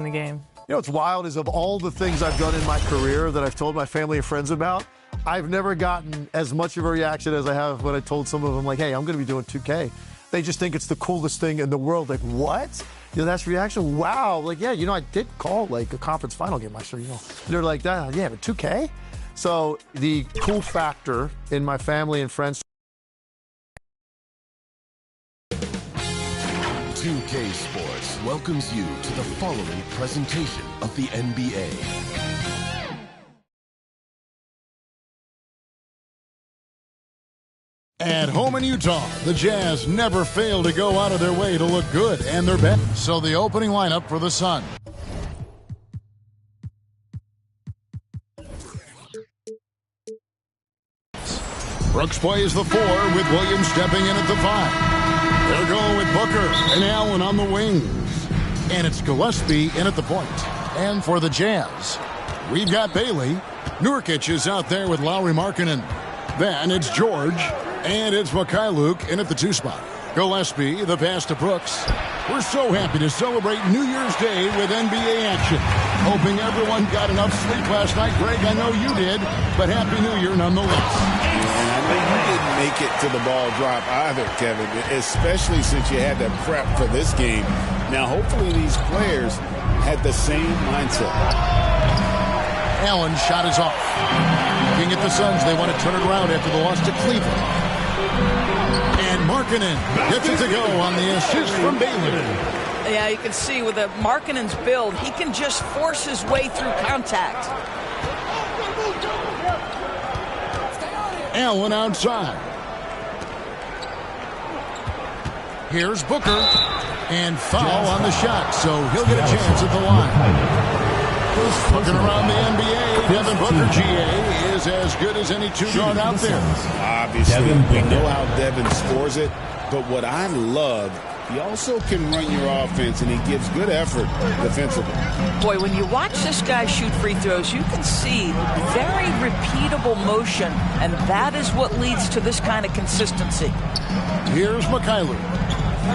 in the game. You know what's wild is of all the things I've done in my career that I've told my family and friends about, I've never gotten as much of a reaction as I have when I told some of them, like, hey, I'm going to be doing 2K. They just think it's the coolest thing in the world. Like, what? You know, that's reaction? Wow. Like, yeah, you know, I did call, like, a conference final game last year, you know. They're like, yeah, but 2K? So the cool factor in my family and friends. 2K Sports welcomes you to the following presentation of the NBA. At home in Utah, the Jazz never fail to go out of their way to look good, and they're back. So the opening lineup for the Sun. Brooks plays the 4 with Williams stepping in at the 5. They're going with Booker and Allen on the wings. And it's Gillespie in at the point. And for the Jazz, we've got Bailey. Nurkic is out there with Lauri Markkanen. Then it's George. And it's Mikhailuk in at the 2 spot. Gillespie, the pass to Brooks. We're so happy to celebrate New Year's Day with NBA action. Hoping everyone got enough sleep last night. Greg, I know you did, but Happy New Year nonetheless. And I know you didn't make it to the ball drop either, Kevin, especially since you had to prep for this game. Now, hopefully these players had the same mindset. Allen's shot is off. Looking at the Suns, they want to turn it around after the loss to Cleveland. And Markkanen gets it to go on the assist from Bailey. Yeah, you can see with Markkanen's build, he can just force his way through contact. Allen outside. Here's Booker. And foul on the shot, so he'll get a chance at the line. Looking around the NBA, Devin Booker, GA, is as good as any 2-guard out there. Obviously, we know how Devin scores it, but what I love, he also can run your offense, and he gives good effort defensively. Boy, when you watch this guy shoot free throws, you can see very repeatable motion, and that is what leads to this kind of consistency. Here's Mikhailuk.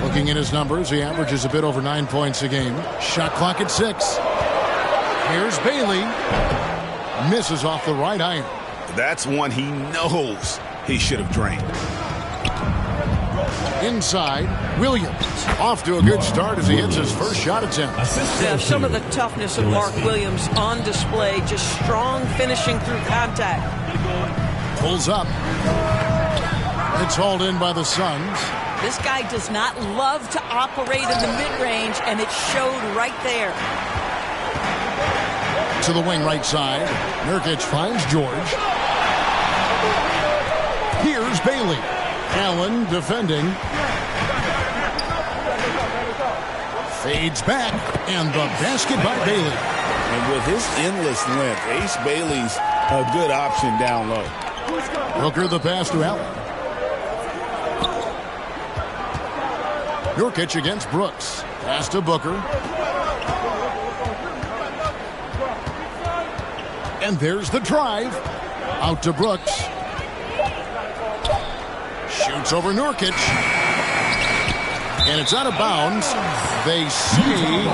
Looking at his numbers, he averages a bit over 9 points a game. Shot clock at 6. Here's Bailey. Misses off the right iron. That's one he knows he should have drained. Inside, Williams. Off to a good start as he hits his first shot attempt. Yeah, some of the toughness of Mark Williams on display. Just strong finishing through contact. Pulls up. It's hauled in by the Suns. This guy does not love to operate in the mid-range, and it showed right there. To the wing right side. Nurkic finds George. Here's Bailey. Allen defending. Fades back. And the basket by Bailey. And with his endless length, Ace Bailey's a good option down low. Booker the pass to Allen. Nurkic against Brooks. Pass to Booker. And there's the drive. Out to Brooks. Shoots over Nurkic. And it's out of bounds. They say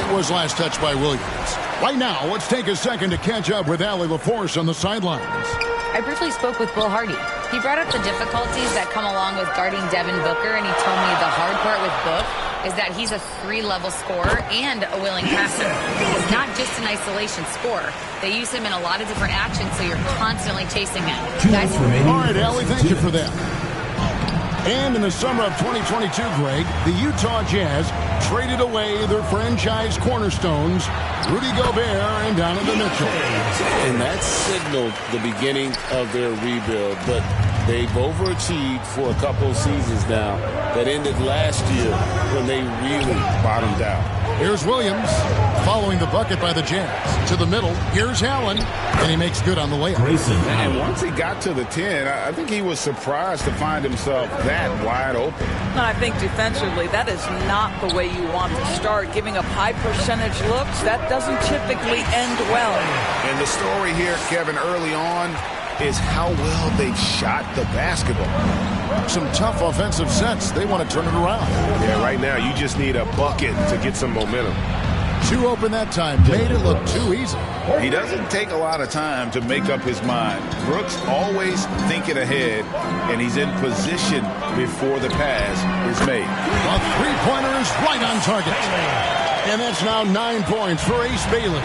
it was last touched by Williams. Right now, let's take a second to catch up with Allie LaForce on the sidelines. I briefly spoke with Will Hardy. He brought up the difficulties that come along with guarding Devin Booker, and he told me the hard part with Book is that he's a 3-level scorer and a willing passer. He's not just an isolation scorer. They use him in a lot of different actions, so you're constantly chasing him. Guys, all right, Allie, thank you for that. And in the summer of 2022, Greg, the Utah Jazz traded away their franchise cornerstones, Rudy Gobert and Donovan Mitchell. And that signaled the beginning of their rebuild, but they've overachieved for a couple of seasons now that ended last year when they really bottomed out. Here's Williams following the bucket by the Jazz. To the middle, here's Allen, and he makes good on the layup. And once he got to the 10, I think he was surprised to find himself that wide open. And I think defensively, that is not the way you want to start. Giving up high percentage looks, that doesn't typically end well. And the story here, Kevin, early on is how well they've shot the basketball. Some tough offensive sets. They want to turn it around. Yeah, right now you just need a bucket to get some momentum. Too open that time. Made it look too easy. He doesn't take a lot of time to make up his mind. Brooks always thinking ahead, and he's in position before the pass is made. A three-pointer is right on target. And that's now 9 points for Ace Bailey.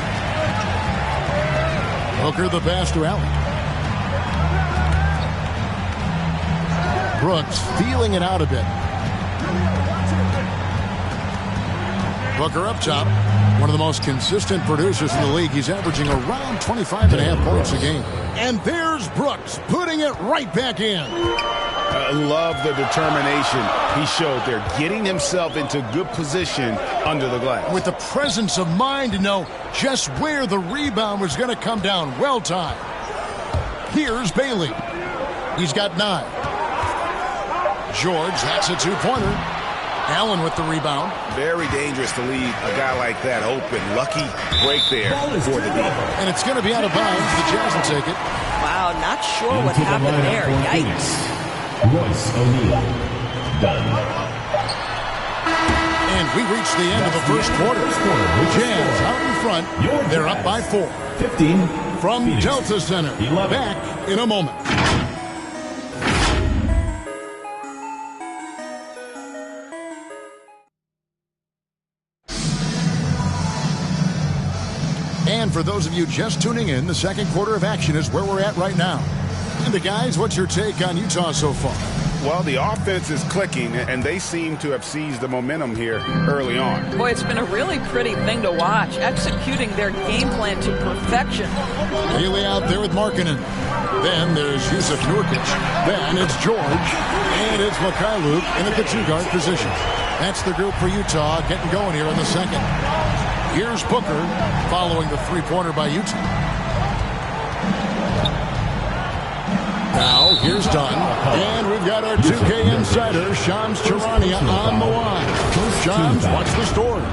Booker the pass to Allen. Brooks feeling it out a bit. Booker up top. One of the most consistent producers in the league. He's averaging around 25.5 points a game. And there's Brooks putting it right back in. I love the determination he showed there, getting himself into good position under the glass. With the presence of mind to know just where the rebound was going to come down. Well timed. Here's Bailey. He's got 9. George, that's a two-pointer. Allen with the rebound. Very dangerous to leave a guy like that open. Lucky break there for the defense. And it's going to be out of bounds. The Jazz will take it. Wow, not sure what happened there. Yikes. Royce O'Neal. Done. And we reach the end of the first quarter. The Jazz out in front. They're up by 4. 15. From Phoenix. Delta Center. 11. Back in a moment. And for those of you just tuning in, the second quarter of action is where we're at right now. And the guys, what's your take on Utah so far? Well, the offense is clicking, and they seem to have seized the momentum here early on. Boy, it's been a really pretty thing to watch, executing their game plan to perfection. Bailey out there with Markkanen. Then there's Yusuf Nurkic. Then it's George. And it's Mikhailuk in at the two-guard position. That's the group for Utah getting going here in the second. Here's Booker following the three-pointer by Utah. Now, here's Dunn. And we've got our 2K insider, Shams Charania, on the line. Shams, what's the story?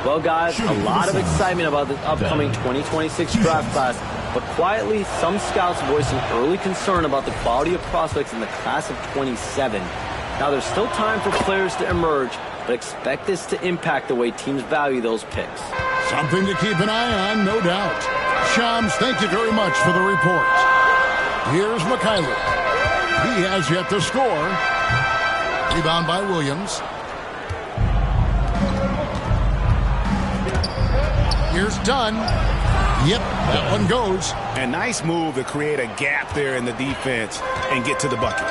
Well, guys, a lot of excitement about the upcoming 2026 draft class, but quietly, some scouts voicing early concern about the quality of prospects in the class of 27. Now, there's still time for players to emerge, but expect this to impact the way teams value those picks. Something to keep an eye on, no doubt. Shams, thank you very much for the report. Here's Mikhailuk. He has yet to score. Rebound by Williams. Here's Dunn. Yep, that one goes. A nice move to create a gap there in the defense and get to the bucket.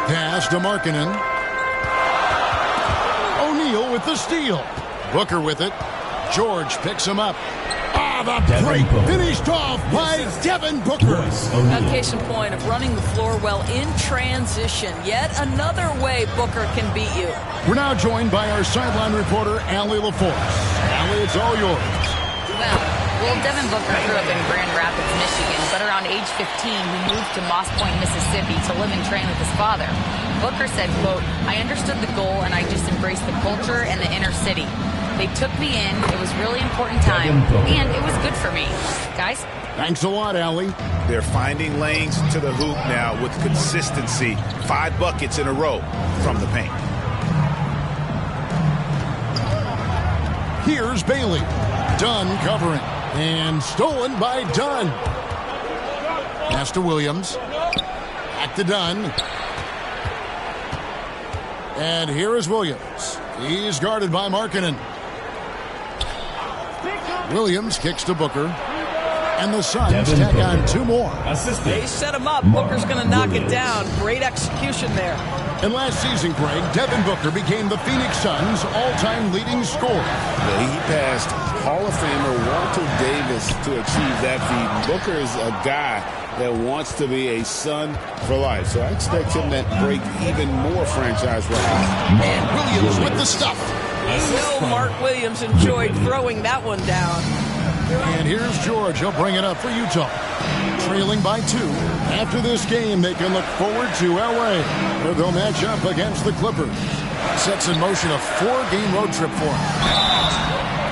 Pass to Markkanen. O'Neal with the steal. Booker with it. George picks him up. The break finished off by Devin Booker. A case in point of running the floor well in transition. Yet another way Booker can beat you. We're now joined by our sideline reporter, Allie LaForce. Allie, it's all yours. Well, Devin Booker grew up in Grand Rapids, Michigan, but around age 15, he moved to Moss Point, Mississippi to live and train with his father. Booker said, quote, "I understood the goal and I just embraced the culture and the inner city. They took me in. It was really important time, and it was good for me." Guys? Thanks a lot, Allie. They're finding lanes to the hoop now with consistency. 5 buckets in a row from the paint. Here's Bailey. Dunn covering. And stolen by Dunn. Pass to Williams. Back to Dunn. And here is Williams. He's guarded by Markkanen. Williams kicks to Booker. And the Suns tack on 2 more. They set him up. Booker's going to knock it down. Great execution there. And last season, Greg, Devin Booker became the Phoenix Suns' all-time leading scorer. Well, he passed Hall of Famer Walter Davis to achieve that feat. Booker is a guy that wants to be a Sun for life. So I expect him to break even more franchise records. And Williams with the stuff. You know Mark Williams enjoyed throwing that one down. And here's George. He'll bring it up for Utah. Trailing by 2. After this game, they can look forward to L.A., where they'll match up against the Clippers. Sets in motion a 4-game road trip for them.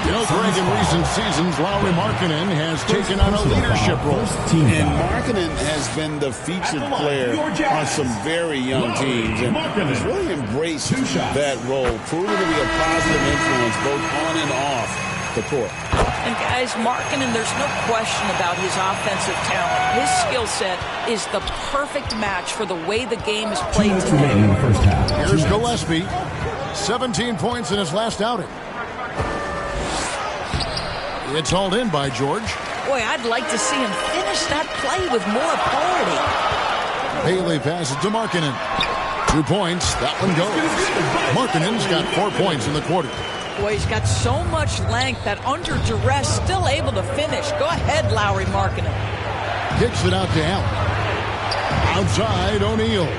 You know, Greg, in recent seasons, Lauri Markkanen has taken on a leadership role. And Markkanen has been the featured player on some very young teams. And he's really embraced that role, proven to be a positive influence both on and off the court. And guys, Markkanen, there's no question about his offensive talent. His skill set is the perfect match for the way the game is played today. In the first half. Here's Gillespie. 17 points in his last outing. It's hauled in by George. Boy, I'd like to see him finish that play with more authority. Bailey passes to Markkanen. 2 points. That one goes. Markkanen's got 4 points in the quarter. Boy, he's got so much length that under duress, still able to finish. Go ahead, Lauri Markkanen. Kicks it out to Allen. Outside, O'Neal.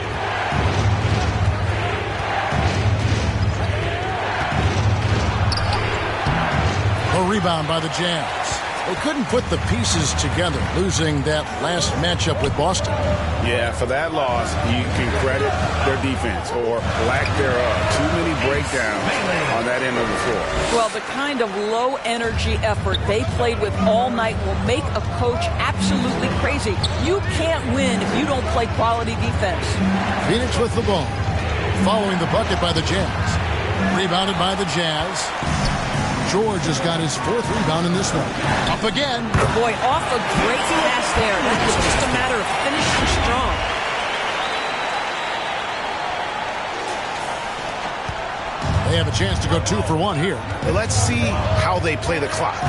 A rebound by the Jazz. They couldn't put the pieces together, losing that last matchup with Boston. Yeah, for that loss, you can credit their defense or lack thereof. Too many breakdowns on that end of the floor. Well, the kind of low-energy effort they played with all night will make a coach absolutely crazy. You can't win if you don't play quality defense. Phoenix with the ball. Following the bucket by the Jazz. Rebounded by the Jazz. George has got his 4th rebound in this one. Up again. Boy, off a great pass there. It's just a matter of finishing strong. They have a chance to go 2 for 1 here. Let's see how they play the clock.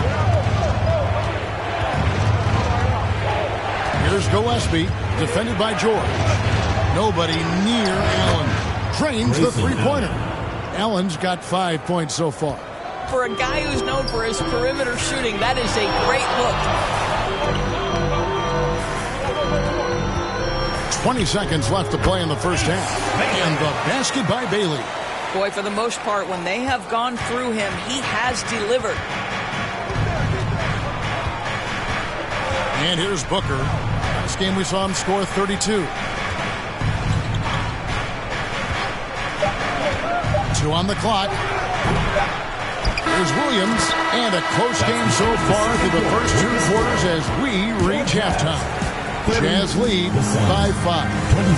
Here's Gillespie, defended by George. Nobody near Allen. Drains the three-pointer. Allen's got 5 points so far. For a guy who's known for his perimeter shooting, that is a great look. 20 seconds left to play in the first half. And the basket by Bailey. Boy, for the most part, when they have gone through him, he has delivered. And here's Booker. Last game we saw him score 32. 2 on the clock. Here's Williams, and a close game so far through the first 2 quarters as we reach halftime. Jazz lead by 5. 25.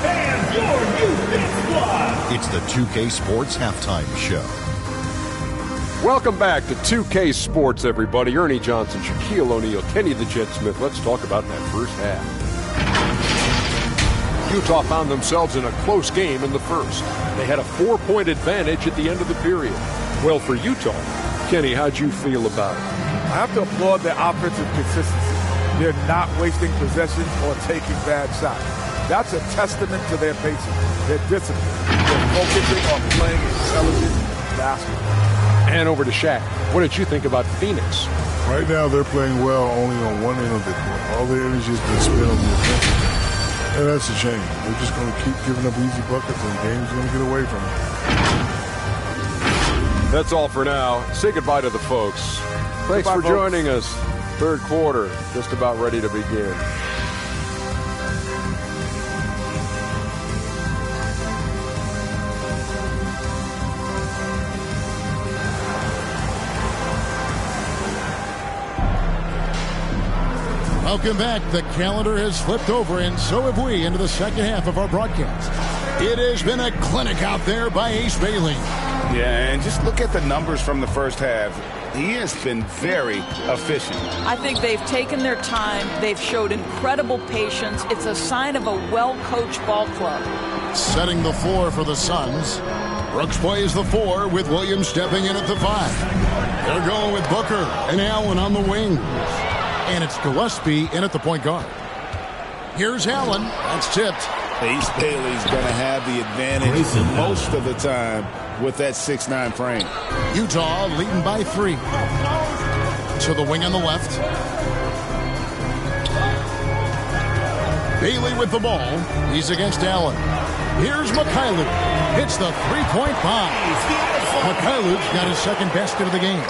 And your new squad. It's the 2K Sports Halftime Show. Welcome back to 2K Sports, everybody. Ernie Johnson, Shaquille O'Neal, Kenny the Jet Smith. Let's talk about that first half. Utah found themselves in a close game in the first. They had a 4-point advantage at the end of the period. Well, for Utah, Kenny, how'd you feel about it? I have to applaud their offensive consistency. They're not wasting possessions or taking bad shots. That's a testament to their patience, their discipline. They're focusing on playing intelligent basketball. And over to Shaq. What did you think about Phoenix? Right now, they're playing well only on one end of the court. All their energy has been spent on the offensive. And that's a shame. They're just going to keep giving up easy buckets, and the game's going to get away from them. That's all for now. Say goodbye to the folks. Thanks for joining us. Third quarter, just about ready to begin. Welcome back. The calendar has flipped over, and so have we, into the second half of our broadcast. It has been a clinic out there by Ace Bailey. Yeah, and just look at the numbers from the first half. He has been very efficient. I think they've taken their time. They've showed incredible patience. It's a sign of a well-coached ball club. Setting the floor for the Suns. Brooks plays the 4 with Williams stepping in at the 5. They're going with Booker and Allen on the wings. And it's Gillespie in at the point guard. Here's Allen. That's tipped. Ace Bailey's going to have the advantage most of the time with that 6'9" frame. Utah leading by 3. To the wing on the left. Bailey with the ball. He's against Allen. Here's Mikhailuk. Hits the three-point bomb. Mikhailuk's got his second basket of the game.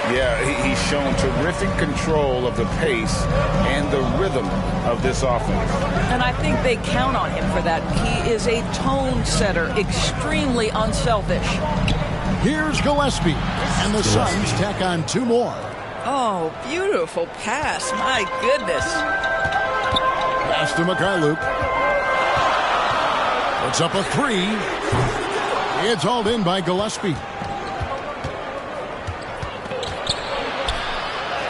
Yeah, he's shown terrific control of the pace and the rhythm of this offense. And I think they count on him for that. He is a tone setter, extremely unselfish. Here's Gillespie, and the Suns tack on 2 more. Oh, beautiful pass. My goodness. Pass to Mikhailuk. Puts up a 3. It's hauled in by Gillespie.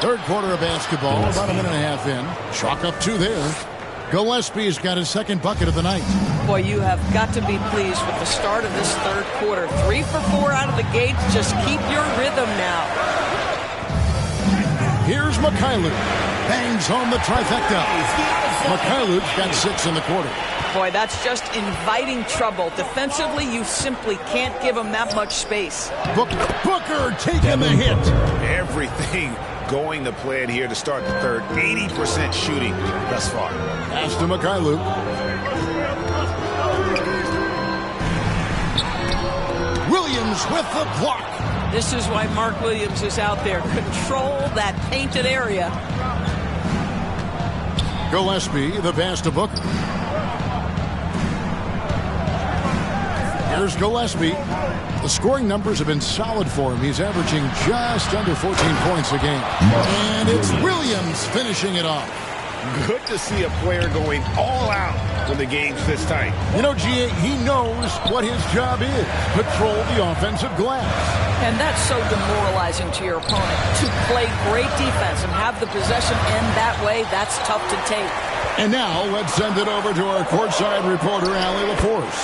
Third quarter of basketball, about a minute and a half in. Chalk up 2 there. Gillespie's got his second bucket of the night. Boy, you have got to be pleased with the start of this third quarter. 3 for 4 out of the gate. Just keep your rhythm now. Here's Mikhailuk. Bangs home the trifecta. Mikhailuk's got 6 in the quarter. Boy, that's just inviting trouble. Defensively, you simply can't give him that much space. Booker taking the hit. Everything going to plan here to start the third. 80% shooting thus far. Pass to Mikhailuk. Williams with the block. This is why Mark Williams is out there. Control that painted area. Gillespie, the pass to Booker. Here's Gillespie. The scoring numbers have been solid for him. He's averaging just under 14 points a game. And it's Williams finishing it off. Good to see a player going all out when the game's this tight. You know, G.A., he knows what his job is. Control the offensive glass. And that's so demoralizing to your opponent. To play great defense and have the possession end that way, that's tough to take. And now, let's send it over to our courtside reporter, Allie LaForce.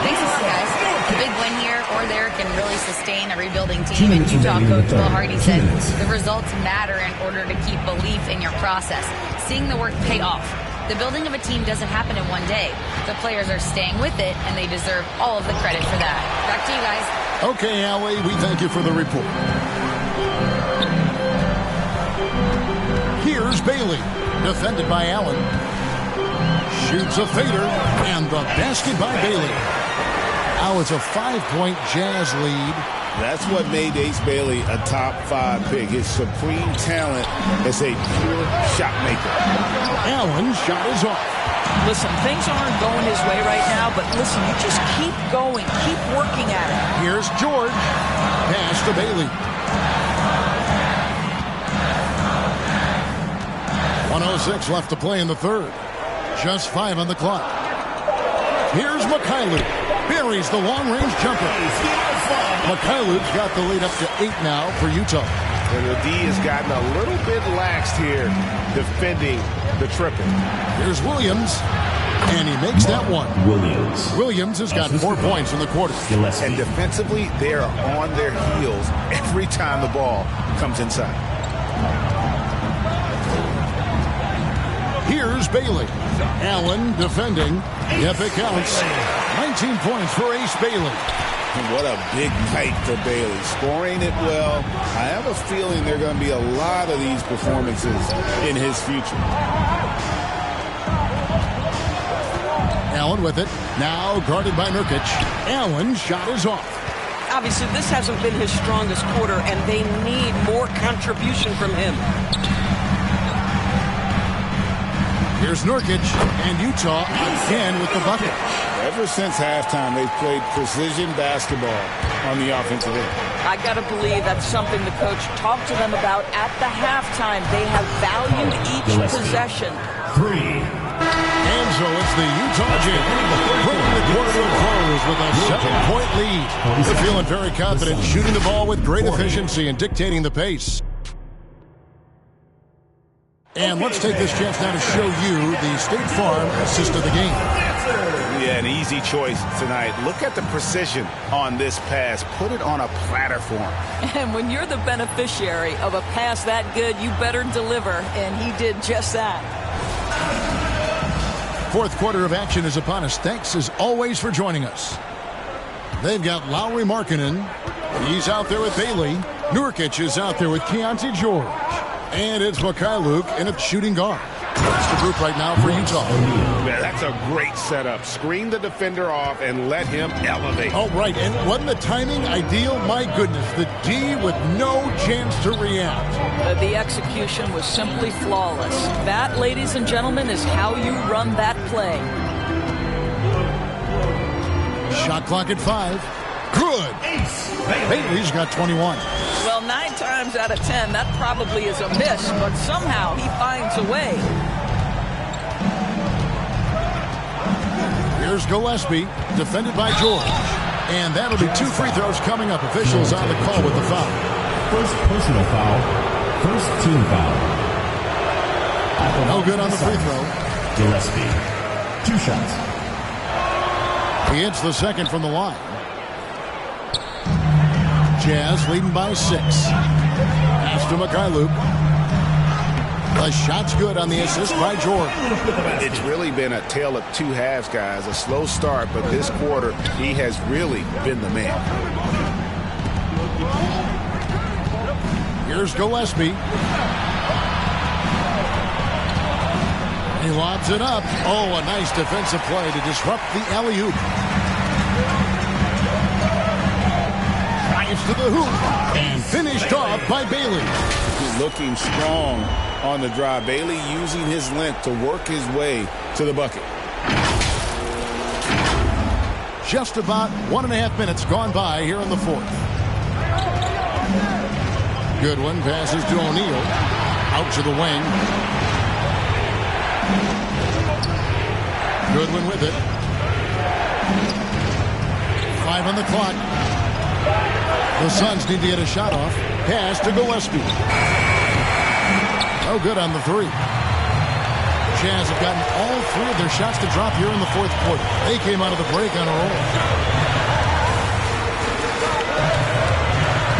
Thanks a lot, guys. A big win here or there can really sustain a rebuilding team. And Utah coach Will Hardy said the results matter in order to keep belief in your process. Seeing the work pay off. The building of a team doesn't happen in one day. The players are staying with it, and they deserve all of the credit for that. Back to you guys. Okay, Allie, we thank you for the report. Here's Bailey, defended by Allen. Shoots a fader, and the basket by Bailey. Now it's a 5-point Jazz lead. That's what made Ace Bailey a top 5 pick. His supreme talent as a pure shot maker. Allen's shot is off. Listen, things aren't going his way right now, but listen, you just keep going. Keep working at it. Here's George. Pass to Bailey. 1:06 left to play in the third. Just 5 on the clock. Here's Mikhailuk. Buries the long-range jumper. Mikhailuk's got the lead up to 8 now for Utah. And the D has gotten a little bit laxed here defending the triple. Here's Williams. And he makes that one. Williams has got 4 points in the quarter. And defensively, they are on their heels every time the ball comes inside. Here's Bailey. Allen defending. Yep, it counts. 19 points for Ace Bailey. And what a big night for Bailey. Scoring it well. I have a feeling there are going to be a lot of these performances in his future. Allen with it. Now guarded by Nurkic. Allen's shot is off. Obviously, this hasn't been his strongest quarter, and they need more contribution from him. Here's Nurkic, and Utah again with the bucket. Ever since halftime, they've played precision basketball on the offensive end. I got to believe that's something the coach talked to them about at the halftime. They have valued each possession. 3. And so it's the Utah Jazz bringing the quarter to a close with a 7-point lead. They're feeling very confident, shooting the ball with great efficiency and dictating the pace. And let's take this chance now to show you the State Farm assist of the game. Yeah, an easy choice tonight. Look at the precision on this pass. Put it on a platter for him. And when you're the beneficiary of a pass that good, you better deliver, and he did just that. Fourth quarter of action is upon us. Thanks, as always, for joining us. They've got Lauri Markkanen. He's out there with Bailey. Nurkic is out there with Keontae George. And it's Mikhailuk in a shooting guard. That's the group right now for Utah. Yeah, that's a great setup. Screen the defender off and let him elevate. Oh, right. And wasn't the timing ideal? My goodness, the D with no chance to react. The execution was simply flawless. That, ladies and gentlemen, is how you run that play. Shot clock at 5. Good. Bailey's got 21. Well, 9 times out of 10, that probably is a miss, but somehow he finds a way. Here's Gillespie, defended by George. And that'll be 2 free throws coming up. Officials on the call with the foul. First personal foul First team foul. No good on the free throw. Gillespie. 2 shots. He hits the second from the line. Jazz leading by 6. Pass to Mikhailuk. The shot's good on the assist by Jordan. It's really been a tale of 2 halves, guys. A slow start, but this quarter, he has really been the man. Here's Gillespie. He lobs it up. Oh, a nice defensive play to disrupt the alley-oop. Drives to the hoop. And finished off by Bailey. He's looking strong on the drive. Bailey using his length to work his way to the bucket. Just about 1.5 minutes gone by here in the fourth. Goodwin passes to O'Neal. Out to the wing. Goodwin with it. 5 on the clock. The Suns need to get a shot off. Pass to Gillespie. No good on the 3. Jazz have gotten all 3 of their shots to drop here in the fourth quarter. They came out of the break on a roll.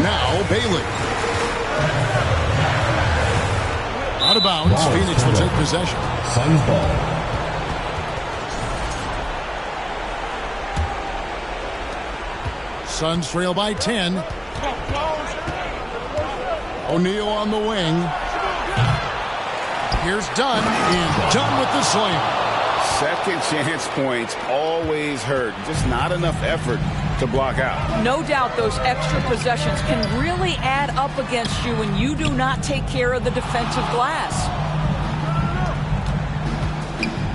Now Bailey. Out of bounds. Phoenix will take possession. Suns ball. Suns trail by 10. O'Neal on the wing. Here's Dunn. And Dunn with the slam. Second chance points always hurt. Just not enough effort to block out. No doubt those extra possessions can really add up against you when you do not take care of the defensive glass.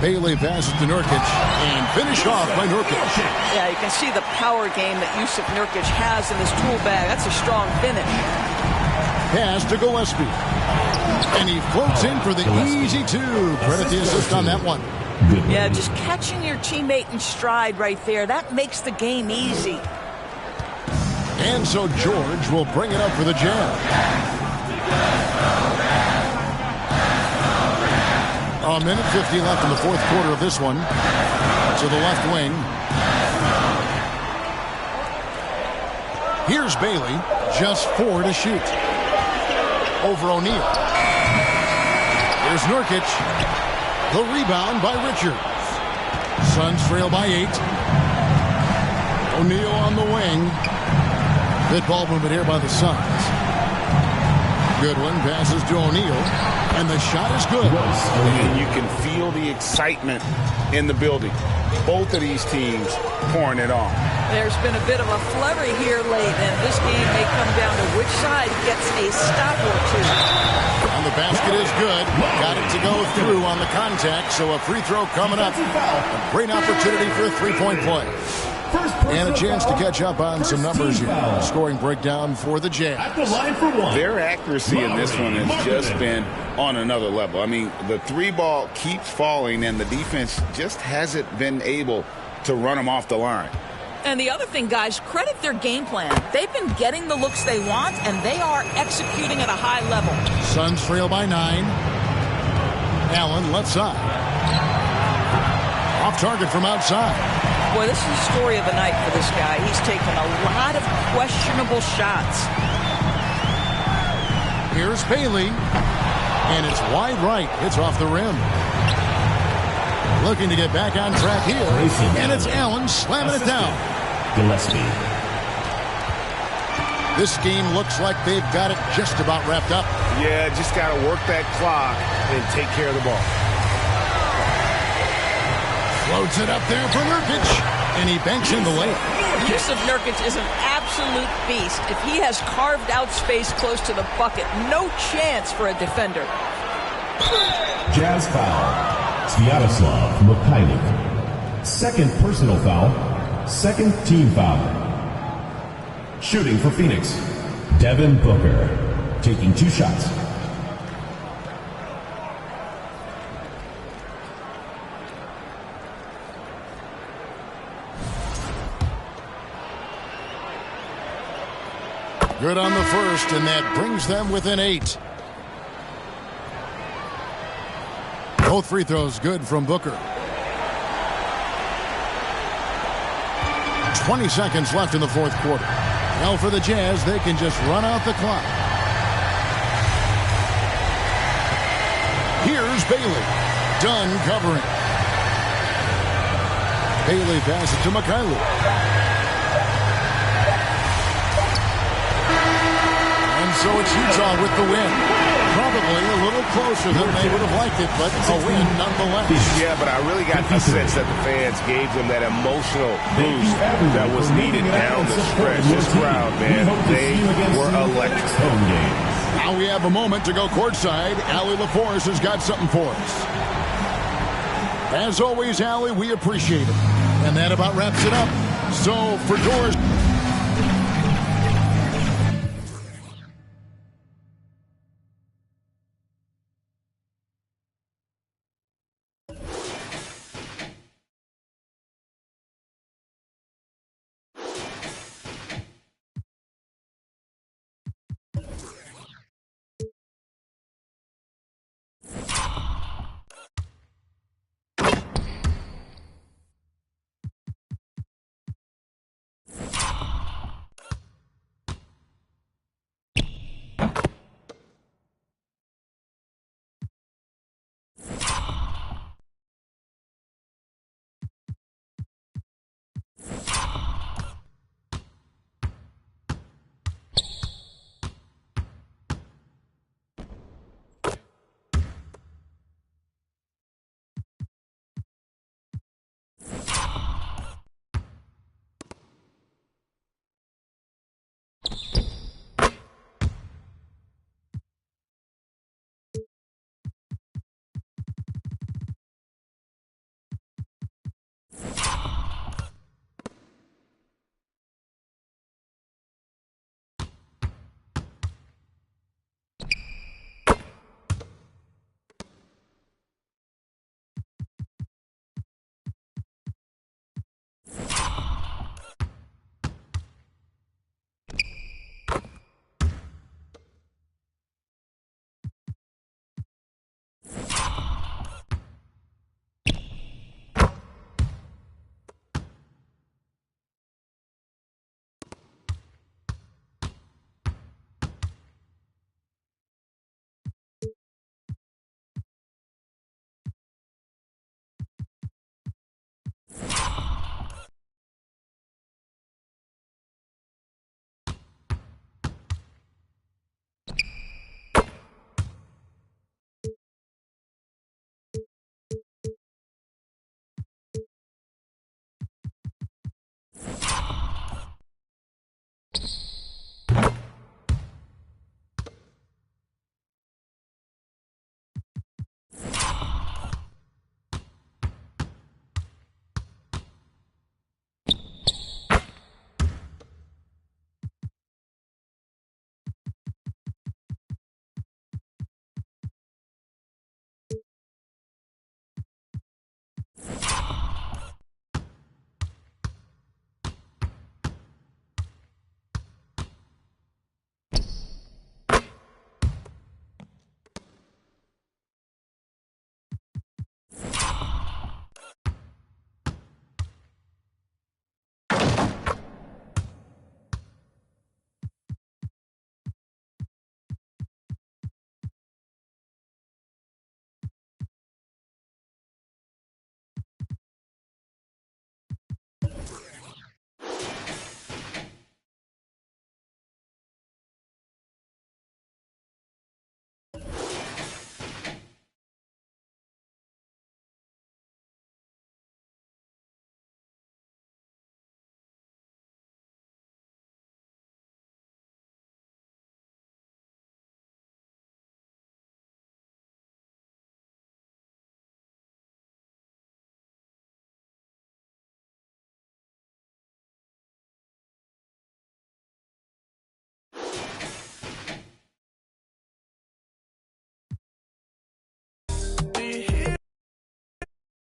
Bailey passes to Nurkic and finished off by Nurkic. Yeah, you can see the power game that Yusuf Nurkic has in his tool bag. That's a strong finish. Pass to Gillespie. And he floats in for the easy 2. Credit the assist on that one. Yeah, just catching your teammate in stride right there. That makes the game easy. And so George will bring it up for the Jazz. A minute 50 left in the fourth quarter of this one. To the left wing. Here's Bailey. Just 4 to shoot. Over O'Neal. Here's Nurkic. The rebound by Richards. Suns trail by 8. O'Neal on the wing. Good ball movement here by the Suns. Goodwin passes to O'Neal. And the shot is good. And you can feel the excitement in the building. Both of these teams pouring it on. There's been a bit of a flurry here late, and this game may come down to which side gets a stop or 2. And the basket is good. Got it to go through on the contact, so a free throw coming up. A great opportunity for a 3-point play. And a chance to catch up on some numbers here. Scoring breakdown for the Jazz. Their accuracy in this one has just been on another level. I mean, the 3 ball keeps falling, and the defense just hasn't been able to run them off the line. And the other thing, guys, credit their game plan. They've been getting the looks they want, and they are executing at a high level. Suns trail by 9. Allen left side. Off target from outside. Boy, this is the story of the night for this guy. He's taken a lot of questionable shots. Here's Bailey. And it's wide right. It's off the rim. Looking to get back on track here. And it's Allen slamming it down. Gillespie. This game looks like they've got it just about wrapped up. Yeah, just got to work that clock and take care of the ball. Floats it up there for Nurkic. And he banks in the layup. Yusuf Nurkic is an absolute beast. If he has carved out space close to the bucket, no chance for a defender. Jazz foul. Sviatoslav Mikhailuk. Second personal foul. Second team foul. Shooting for Phoenix. Devin Booker. Taking 2 shots. Good on the first, and that brings them within 8. Both free throws good from Booker. 20 seconds left in the fourth quarter. Now for the Jazz, they can just run out the clock. Here's Bailey. Dunn covering. Bailey passes to McKinley. And so it's Utah with the win. Probably a little closer than they would have liked it, but a win nonetheless. Yeah, but I really got the sense that the fans gave them that emotional boost that was needed down the stretch. This crowd, man, they were electric. Now we have a moment to go courtside. Allie LaForce has got something for us. As always, Allie, we appreciate it. And that about wraps it up. So for Doors...